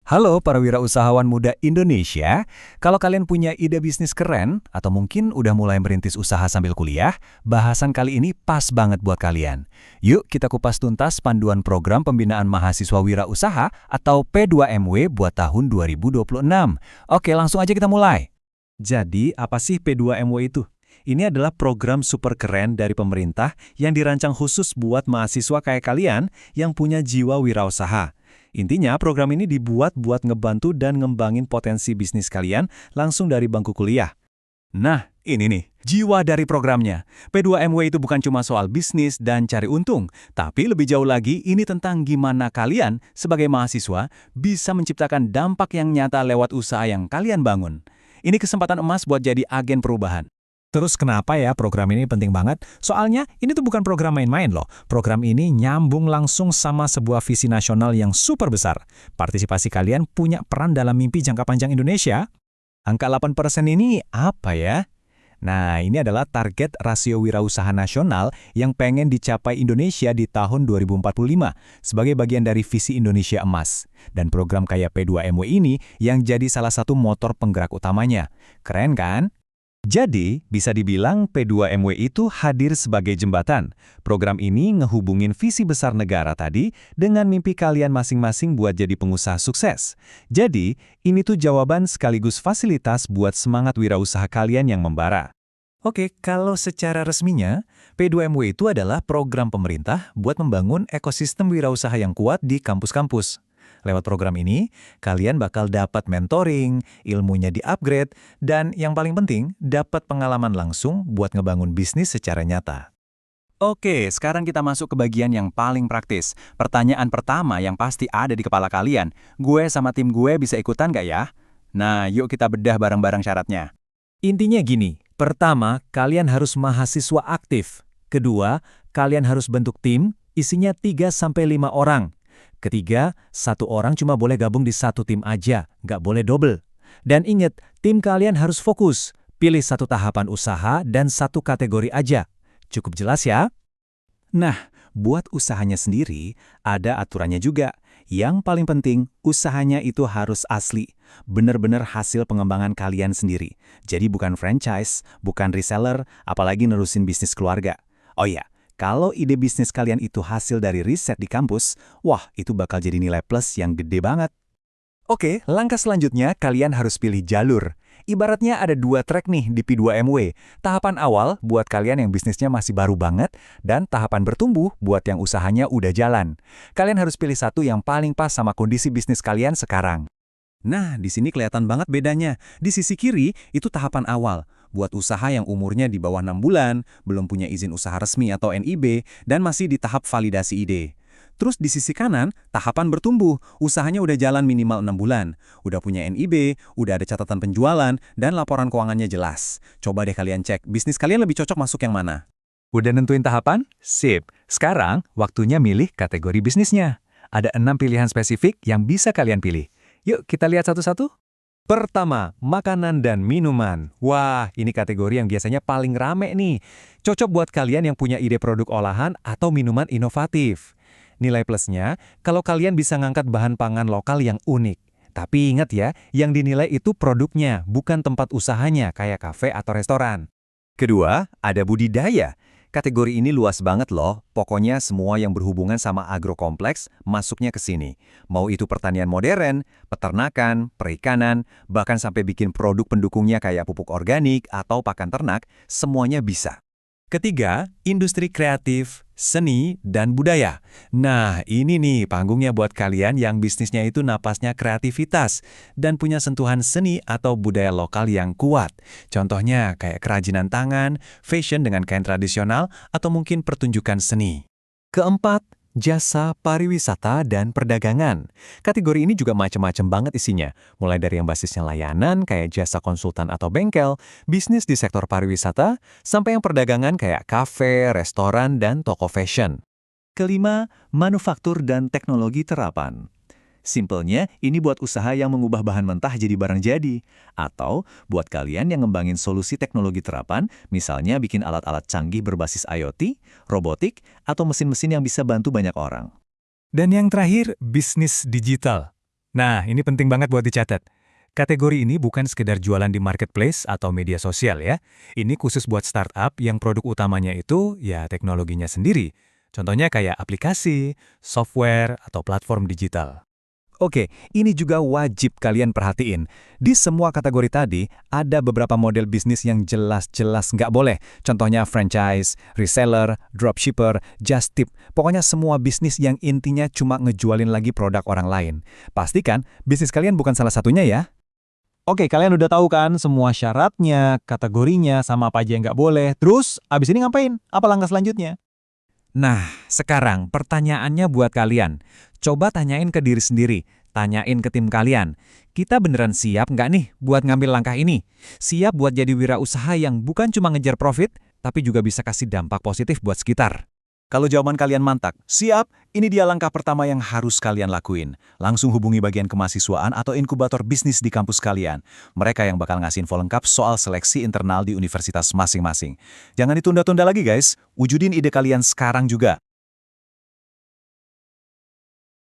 Halo para wirausahawan muda Indonesia, kalau kalian punya ide bisnis keren atau mungkin udah mulai merintis usaha sambil kuliah, bahasan kali ini pas banget buat kalian. Yuk kita kupas tuntas panduan program pembinaan mahasiswa wirausaha atau P2MW buat tahun 2026. Oke, langsung aja kita mulai. Jadi, apa sih P2MW itu? Ini adalah program super keren dari pemerintah yang dirancang khusus buat mahasiswa kayak kalian yang punya jiwa wirausaha. Intinya, program ini dibuat buat ngebantu dan ngembangin potensi bisnis kalian langsung dari bangku kuliah. Nah, ini nih, jiwa dari programnya. P2MW itu bukan cuma soal bisnis dan cari untung, tapi lebih jauh lagi ini tentang gimana kalian sebagai mahasiswa bisa menciptakan dampak yang nyata lewat usaha yang kalian bangun. Ini kesempatan emas buat jadi agen perubahan. Terus kenapa ya program ini penting banget? Soalnya ini tuh bukan program main-main loh. Program ini nyambung langsung sama sebuah visi nasional yang super besar. Partisipasi kalian punya peran dalam mimpi jangka panjang Indonesia. Angka 8% ini apa ya? Nah, ini adalah target rasio wirausaha nasional yang pengen dicapai Indonesia di tahun 2045 sebagai bagian dari visi Indonesia Emas. Dan program kayak P2MW ini yang jadi salah satu motor penggerak utamanya. Keren kan? Jadi, bisa dibilang P2MW itu hadir sebagai jembatan. Program ini ngehubungin visi besar negara tadi dengan mimpi kalian masing-masing buat jadi pengusaha sukses. Jadi, ini tuh jawaban sekaligus fasilitas buat semangat wirausaha kalian yang membara. Oke, kalau secara resminya, P2MW itu adalah program pemerintah buat membangun ekosistem wirausaha yang kuat di kampus-kampus. Lewat program ini, kalian bakal dapat mentoring, ilmunya di-upgrade, dan yang paling penting, dapat pengalaman langsung buat ngebangun bisnis secara nyata. Oke, sekarang kita masuk ke bagian yang paling praktis. Pertanyaan pertama yang pasti ada di kepala kalian, gue sama tim gue bisa ikutan nggak ya? Nah, yuk kita bedah bareng-bareng syaratnya. Intinya gini, pertama, kalian harus mahasiswa aktif. Kedua, kalian harus bentuk tim, isinya 3-5 orang. Ketiga, 1 orang cuma boleh gabung di 1 tim aja, nggak boleh double. Dan ingat, tim kalian harus fokus. Pilih 1 tahapan usaha dan 1 kategori aja. Cukup jelas ya? Nah, buat usahanya sendiri, ada aturannya juga. Yang paling penting, usahanya itu harus asli. Bener-bener hasil pengembangan kalian sendiri. Jadi bukan franchise, bukan reseller, apalagi nerusin bisnis keluarga. Oh iya, kalau ide bisnis kalian itu hasil dari riset di kampus, wah itu bakal jadi nilai plus yang gede banget. Oke, langkah selanjutnya kalian harus pilih jalur. Ibaratnya ada 2 track nih di P2MW. Tahapan awal buat kalian yang bisnisnya masih baru banget, dan tahapan bertumbuh buat yang usahanya udah jalan. Kalian harus pilih satu yang paling pas sama kondisi bisnis kalian sekarang. Nah, di sini kelihatan banget bedanya. Di sisi kiri, itu tahapan awal. Buat usaha yang umurnya di bawah 6 bulan, belum punya izin usaha resmi atau NIB, dan masih di tahap validasi ide. Terus di sisi kanan, tahapan bertumbuh. Usahanya udah jalan minimal 6 bulan. Udah punya NIB, udah ada catatan penjualan, dan laporan keuangannya jelas. Coba deh kalian cek, bisnis kalian lebih cocok masuk yang mana? Udah nentuin tahapan? Sip. Sekarang, waktunya milih kategori bisnisnya. Ada 6 pilihan spesifik yang bisa kalian pilih. Yuk kita lihat satu-satu. Pertama, makanan dan minuman. Wah, ini kategori yang biasanya paling rame nih. Cocok buat kalian yang punya ide produk olahan atau minuman inovatif. Nilai plusnya, kalau kalian bisa ngangkat bahan pangan lokal yang unik. Tapi ingat ya, yang dinilai itu produknya, bukan tempat usahanya kayak kafe atau restoran. Kedua, ada budidaya. Kategori ini luas banget loh, pokoknya semua yang berhubungan sama agrokompleks masuknya ke sini. Mau itu pertanian modern, peternakan, perikanan, bahkan sampai bikin produk pendukungnya kayak pupuk organik atau pakan ternak, semuanya bisa. Ketiga, industri kreatif, seni, dan budaya. Nah, ini nih panggungnya buat kalian yang bisnisnya itu napasnya kreativitas dan punya sentuhan seni atau budaya lokal yang kuat. Contohnya kayak kerajinan tangan, fashion dengan kain tradisional, atau mungkin pertunjukan seni. Keempat, jasa pariwisata dan perdagangan. Kategori ini juga macam-macam banget isinya, mulai dari yang basisnya layanan kayak jasa konsultan atau bengkel, bisnis di sektor pariwisata, sampai yang perdagangan kayak kafe, restoran, dan toko fashion. Kelima, manufaktur dan teknologi terapan. Simpelnya, ini buat usaha yang mengubah bahan mentah jadi barang jadi. Atau buat kalian yang ngembangin solusi teknologi terapan, misalnya bikin alat-alat canggih berbasis IoT, robotik, atau mesin-mesin yang bisa bantu banyak orang. Dan yang terakhir, bisnis digital. Nah, ini penting banget buat dicatat. Kategori ini bukan sekedar jualan di marketplace atau media sosial ya. Ini khusus buat startup yang produk utamanya itu ya teknologinya sendiri. Contohnya kayak aplikasi, software, atau platform digital. Oke, ini juga wajib kalian perhatiin. Di semua kategori tadi, ada beberapa model bisnis yang jelas-jelas nggak boleh. Contohnya franchise, reseller, dropshipper, just tip. Pokoknya semua bisnis yang intinya cuma ngejualin lagi produk orang lain. Pastikan bisnis kalian bukan salah satunya ya. Oke, kalian udah tahu kan semua syaratnya, kategorinya, sama apa aja yang nggak boleh. Terus, abis ini ngapain? Apa langkah selanjutnya? Nah, sekarang pertanyaannya buat kalian. Coba tanyain ke diri sendiri, tanyain ke tim kalian. Kita beneran siap nggak nih buat ngambil langkah ini? Siap buat jadi wirausaha yang bukan cuma ngejar profit, tapi juga bisa kasih dampak positif buat sekitar. Kalau jawaban kalian mantap, siap, ini dia langkah pertama yang harus kalian lakuin. Langsung hubungi bagian kemahasiswaan atau inkubator bisnis di kampus kalian. Mereka yang bakal ngasih info lengkap soal seleksi internal di universitas masing-masing. Jangan ditunda-tunda lagi guys, wujudin ide kalian sekarang juga.